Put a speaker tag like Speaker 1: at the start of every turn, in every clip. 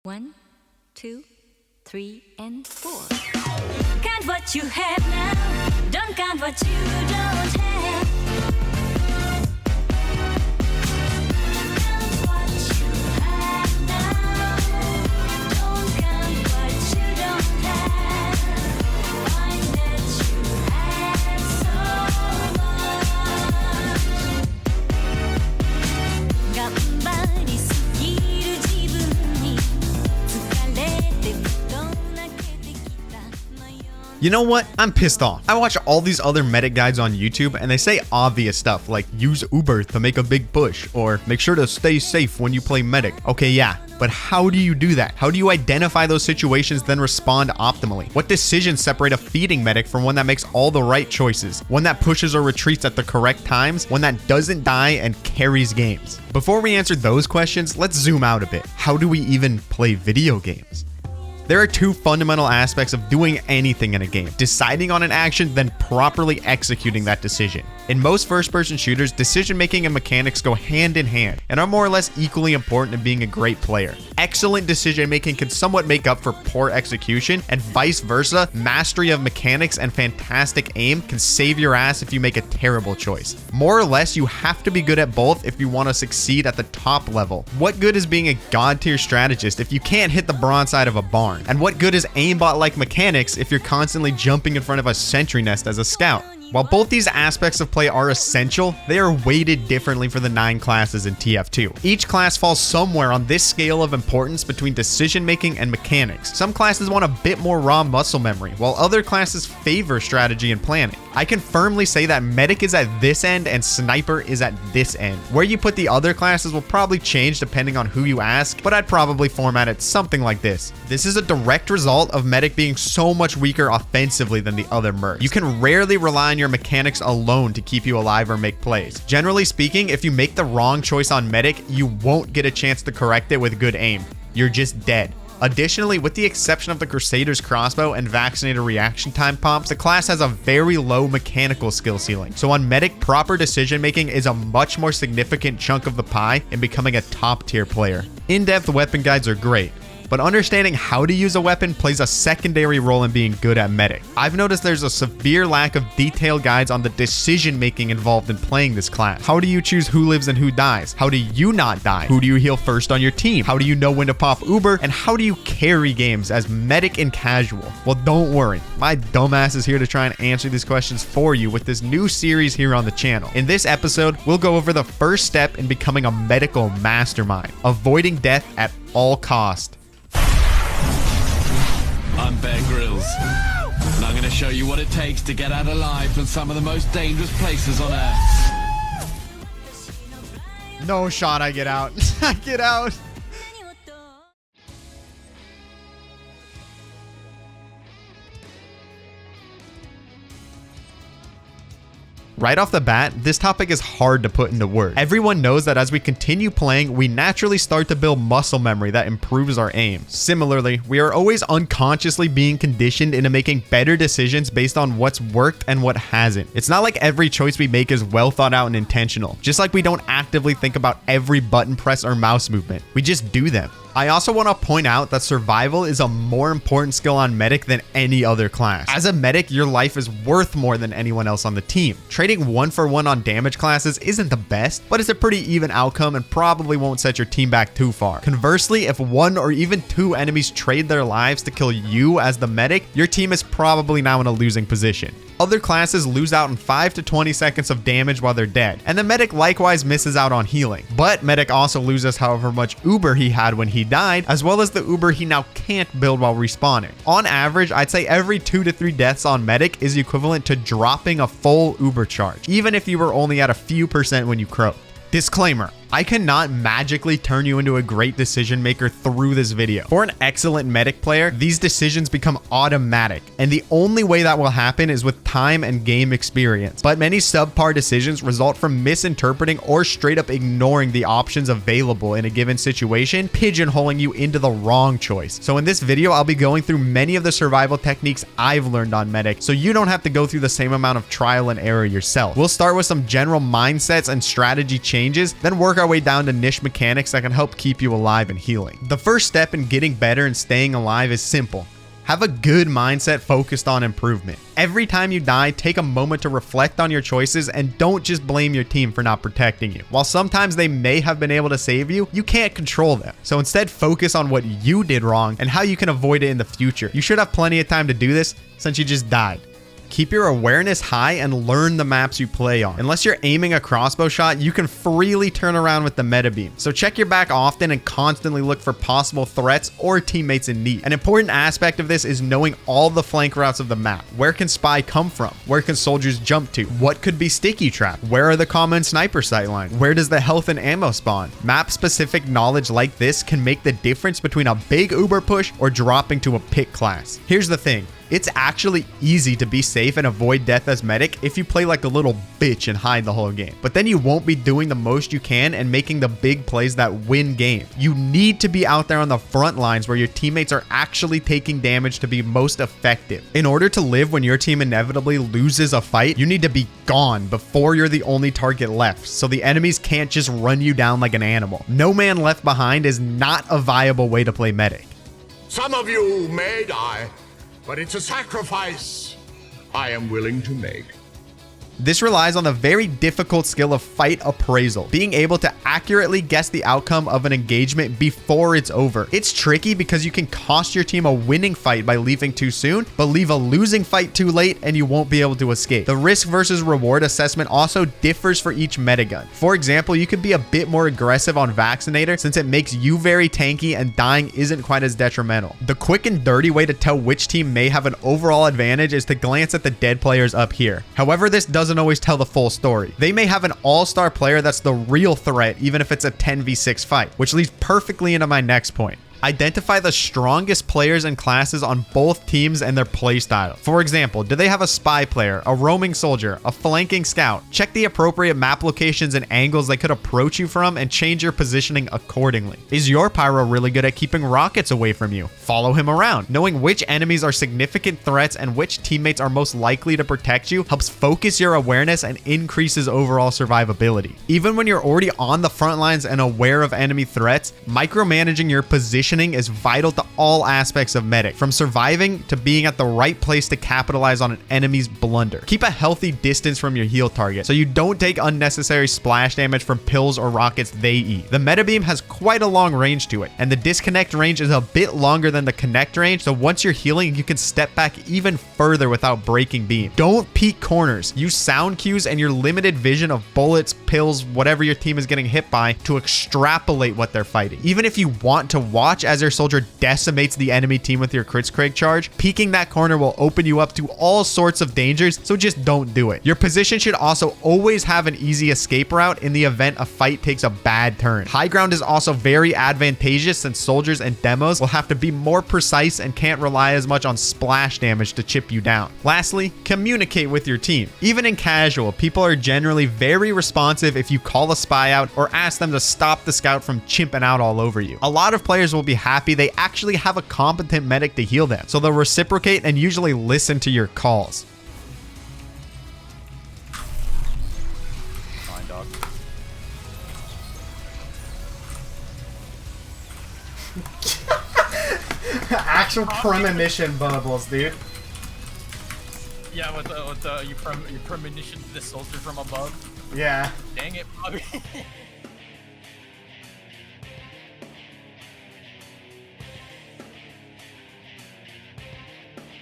Speaker 1: 1, 2, 3, and 4. Count what you have now. Don't count what you don't have. Count what you have now. Don't count what you don't have. Find that you have so much. 頑張りすぎる自分に疲れてふと泣けてきたのよ。
Speaker 2: You know what? I'm pissed off. I watch all these other medic guides on YouTube and they say obvious stuff like use Uber to make a big push or make sure to stay safe when you play medic. Okay, yeah. But how do you do that? How do you identify those situations, then respond optimally? What decisions separate a feeding medic from one that makes all the right choices? One that pushes or retreats at the correct times? One that doesn't die and carries games? Before we answer those questions, let's zoom out a bit. How do we even play video games? There are two fundamental aspects of doing anything in a game: deciding on an action, then properly executing that decision. In most first-person shooters, decision-making and mechanics go hand in hand and are more or less equally important in being a great player. Excellent decision-making can somewhat make up for poor execution, and vice versa, mastery of mechanics and fantastic aim can save your ass if you make a terrible choice. More or less, you have to be good at both if you want to succeed at the top level. What good is being a god-tier strategist if you can't hit the broadside of a barn? And what good is aimbot-like mechanics if you're constantly jumping in front of a sentry nest as a scout? While both these aspects of play are essential, they are weighted differently for the 9 classes in TF2. Each class falls somewhere on this scale of importance between decision-making and mechanics. Some classes want a bit more raw muscle memory, while other classes favor strategy and planning. I can firmly say that medic is at this end and sniper is at this end. Where you put the other classes will probably change depending on who you ask, but I'd probably format it something like this. This is a direct result of medic being so much weaker offensively than the other mercs. You can rarely rely on your mechanics alone to keep you alive or make plays. Generally speaking, if you make the wrong choice on medic, you won't get a chance to correct it with good aim. You're just dead. Additionally, with the exception of the Crusader's crossbow and Vaccinator reaction time pumps, the class has a very low mechanical skill ceiling. So on medic, proper decision making is a much more significant chunk of the pie in becoming a top tier player. In-depth weapon guides are great, but understanding how to use a weapon plays a secondary role in being good at medic. I've noticed there's a severe lack of detailed guides on the decision making involved in playing this class. How do you choose who lives and who dies? How do you not die? Who do you heal first on your team? How do you know when to pop Uber? And how do you carry games as medic and casual? Well, don't worry. My dumbass is here to try and answer these questions for you with this new series here on the channel. In this episode, we'll go over the first step in becoming a medical mastermind: avoiding death at all costs.
Speaker 3: I'm Bear Grylls, and I'm going to show you what it takes to get out alive from some of the most dangerous places on Earth.
Speaker 2: No shot I get out. I get out. Right off the bat, this topic is hard to put into words. Everyone knows that as we continue playing, we naturally start to build muscle memory that improves our aim. Similarly, we are always unconsciously being conditioned into making better decisions based on what's worked and what hasn't. It's not like every choice we make is well thought out and intentional, just like we don't actively think about every button press or mouse movement. We just do them. I also want to point out that survival is a more important skill on medic than any other class. As a medic, your life is worth more than anyone else on the team. Trading 1-for-1 on damage classes isn't the best, but it's a pretty even outcome and probably won't set your team back too far. Conversely, if 1 or even 2 enemies trade their lives to kill you as the medic, your team is probably now in a losing position. Other classes lose out in 5 to 20 seconds of damage while they're dead, and the medic likewise misses out on healing. But medic also loses however much Uber he had when he died, as well as the Uber he now can't build while respawning. On average, I'd say every 2 to 3 deaths on medic is equivalent to dropping a full Uber charge, even if you were only at a few percent when you croaked. Disclaimer: I cannot magically turn you into a great decision maker through this video. For an excellent medic player, these decisions become automatic, and the only way that will happen is with time and game experience. But many subpar decisions result from misinterpreting or straight up ignoring the options available in a given situation, pigeonholing you into the wrong choice. So in this video, I'll be going through many of the survival techniques I've learned on medic, so you don't have to go through the same amount of trial and error yourself. We'll start with some general mindsets and strategy changes, then work our our way down to niche mechanics that can help keep you alive and healing. The first step in getting better and staying alive is simple. Have a good mindset focused on improvement. Every time you die, take a moment to reflect on your choices and don't just blame your team for not protecting you. While sometimes they may have been able to save you, you can't control them. So instead, focus on what you did wrong and how you can avoid it in the future. You should have plenty of time to do this since you just died. Keep your awareness high and learn the maps you play on. Unless you're aiming a crossbow shot, you can freely turn around with the meta beam. So check your back often and constantly look for possible threats or teammates in need. An important aspect of this is knowing all the flank routes of the map. Where can spy come from? Where can soldiers jump to? What could be sticky trap? Where are the common sniper sight lines? Where does the health and ammo spawn? Map specific knowledge like this can make the difference between a big uber push or dropping to a pick class. Here's the thing. It's actually easy to be safe and avoid death as medic if you play like a little bitch and hide the whole game. But then you won't be doing the most you can and making the big plays that win games. You need to be out there on the front lines where your teammates are actually taking damage to be most effective. In order to live when your team inevitably loses a fight, you need to be gone before you're the only target left, so the enemies can't just run you down like an animal. No man left behind is not a viable way to play medic.
Speaker 4: Some of you may die, but it's a sacrifice I am willing to make.
Speaker 2: This relies on the very difficult skill of fight appraisal, being able to accurately guess the outcome of an engagement before it's over. It's tricky because you can cost your team a winning fight by leaving too soon, but leave a losing fight too late and you won't be able to escape. The risk versus reward assessment also differs for each metagun. For example, you could be a bit more aggressive on Vaccinator since it makes you very tanky and dying isn't quite as detrimental. The quick and dirty way to tell which team may have an overall advantage is to glance at the dead players up here. However, this doesn't always tell the full story. They may have an all-star player that's the real threat even if it's a 10v6 fight, which leads perfectly into my next point. Identify the strongest players and classes on both teams and their playstyle. For example, do they have a spy player, a roaming soldier, a flanking scout? Check the appropriate map locations and angles they could approach you from and change your positioning accordingly. Is your pyro really good at keeping rockets away from you? Follow him around. Knowing which enemies are significant threats and which teammates are most likely to protect you helps focus your awareness and increases overall survivability. Even when you're already on the front lines and aware of enemy threats, micromanaging your position is vital to all aspects of medic, from surviving to being at the right place to capitalize on an enemy's blunder. Keep a healthy distance from your heal target so you don't take unnecessary splash damage from pills or rockets they eat. The meta beam has quite a long range to it, and the disconnect range is a bit longer than the connect range, so once you're healing, you can step back even further without breaking beam. Don't peek corners. Use sound cues and your limited vision of bullets, pills, whatever your team is getting hit by to extrapolate what they're fighting. Even if you want to watch as your soldier decimates the enemy team with your Kritzkrieg charge, peeking that corner will open you up to all sorts of dangers, so just don't do it. Your position should also always have an easy escape route in the event a fight takes a bad turn. High ground is also very advantageous since soldiers and demos will have to be more precise and can't rely as much on splash damage to chip you down. Lastly, communicate with your team. Even in casual, people are generally very responsive if you call a spy out or ask them to stop the scout from chimping out all over you. A lot of players will be happy they actually have a competent medic to heal them, so they'll reciprocate and usually listen to your calls.
Speaker 5: Fine, dog.
Speaker 2: Actual premonition bubbles, dude.
Speaker 5: Yeah, with your premonition to the soldier from above.
Speaker 2: Yeah.
Speaker 5: Dang it, Bobby.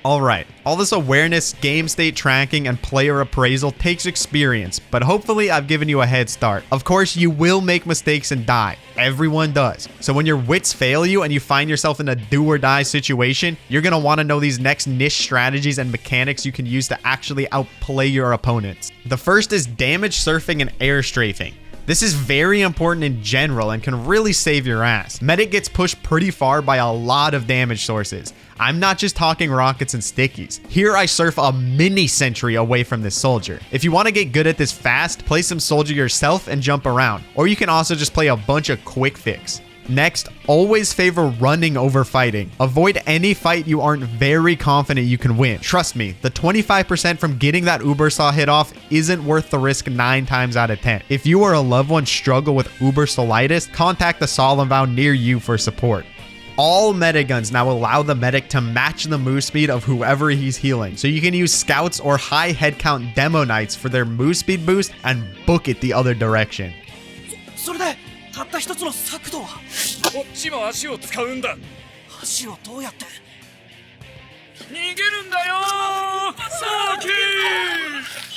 Speaker 2: Alright, all this awareness, game state tracking, and player appraisal takes experience, but hopefully I've given you a head start. Of course, you will make mistakes and die. Everyone does. So when your wits fail you and you find yourself in a do or die situation, you're going to want to know these next niche strategies and mechanics you can use to actually outplay your opponents. The first is damage surfing and air strafing. This is very important in general and can really save your ass. Medic gets pushed pretty far by a lot of damage sources. I'm not just talking rockets and stickies. Here I surf a mini sentry away from this soldier. If you want to get good at this fast, play some soldier yourself and jump around. Or you can also just play a bunch of quick fix. Next, always favor running over fighting. Avoid any fight you aren't very confident you can win. Trust me, the 25% from getting that Uber Saw hit off isn't worth the risk 9 times out of 10. If you or a loved one struggle with Uber Solitis, contact the Solemn Vow near you for support. All meta guns now allow the medic to match the move speed of whoever he's healing. So you can use scouts or high head count demo knights for their move speed boost and book it the other direction.
Speaker 6: それでたった一つの策とはこっちも足を使うんだ足をどうやって逃げるんだよサーキー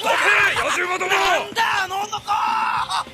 Speaker 6: どけ野獣どもなんだあの男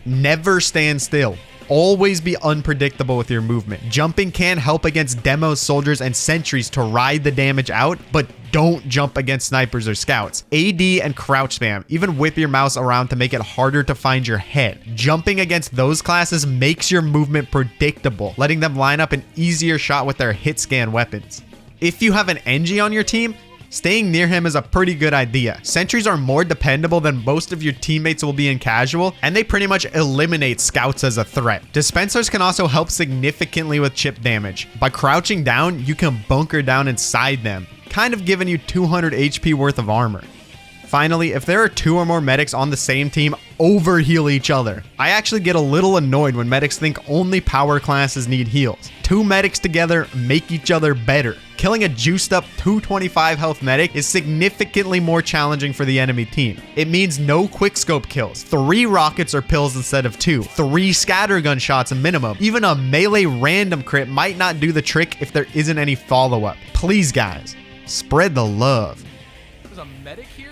Speaker 2: Never stand still. Always be unpredictable with your movement. Jumping can help against demos, soldiers, and sentries to ride the damage out, but don't jump against snipers or scouts. AD and crouch spam. Even whip your mouse around to make it harder to find your head. Jumping against those classes makes your movement predictable, letting them line up an easier shot with their hit scan weapons. If you have an NG on your team, staying near him is a pretty good idea. Sentries are more dependable than most of your teammates will be in casual, and they pretty much eliminate scouts as a threat. Dispensers can also help significantly with chip damage. By crouching down, you can bunker down inside them, kind of giving you 200 HP worth of armor. Finally, if there are 2 or more medics on the same team, overheal each other. I actually get a little annoyed when medics think only power classes need heals. 2 medics together make each other better. Killing a juiced up 225 health medic is significantly more challenging for the enemy team. It means no quickscope kills, 3 rockets or pills instead of 2, 3 scattergun shots minimum. Even a melee random crit might not do the trick if there isn't any follow-up. Please guys, spread the love.
Speaker 5: There's a medic here?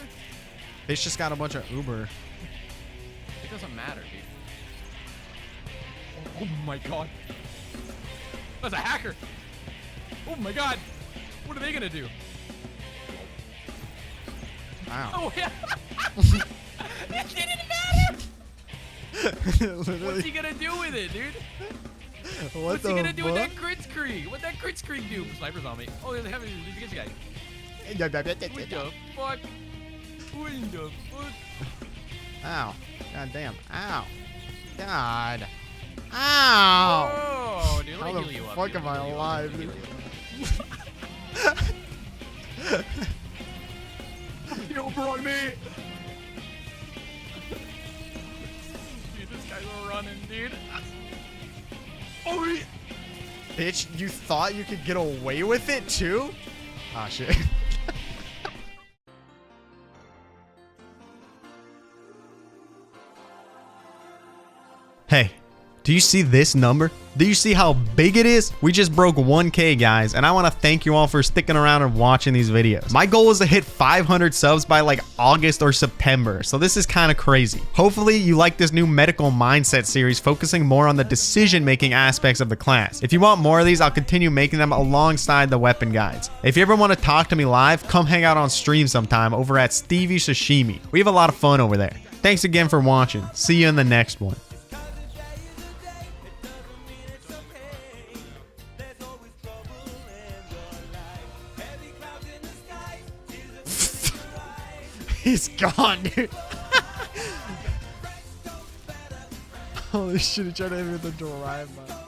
Speaker 2: It's just got a bunch of Uber.
Speaker 5: It doesn't matter, dude. Oh my god. That's a hacker. Oh my god. What are they gonna do?
Speaker 2: Wow.
Speaker 5: Oh yeah. It didn't matter. What's he gonna do with it, dude? What's he gonna do with that crit screen? What'd that crit screen do? Sniper's on me. Oh, they have a guy. What the fuck? What the fuck?
Speaker 2: Ow. God damn. Ow. God. Ow.
Speaker 5: Oh, dude, let
Speaker 2: How
Speaker 5: me
Speaker 2: the
Speaker 5: heal you up.
Speaker 2: fuck
Speaker 5: dude.
Speaker 2: am I
Speaker 5: Let me heal you up.
Speaker 2: alive,
Speaker 5: Let me
Speaker 2: dude?
Speaker 5: heal you up. Yo, on me. Dude, this guy's running, dude. Oh,
Speaker 2: Bitch, you thought you could get away with it too? Ah, shit. Hey, do you see this number? Do you see how big it is? We just broke 1K, guys, and I want to thank you all for sticking around and watching these videos. My goal is to hit 500 subs by like August or September, so this is kind of crazy. Hopefully, you like this new medical mindset series focusing more on the decision-making aspects of the class. If you want more of these, I'll continue making them alongside the weapon guides. If you ever want to talk to me live, come hang out on stream sometime over at Stevie Sashimi. We have a lot of fun over there. Thanks again for watching. See you in the next one. He's gone, dude. Holy shit, he tried to hit me with the drive-by.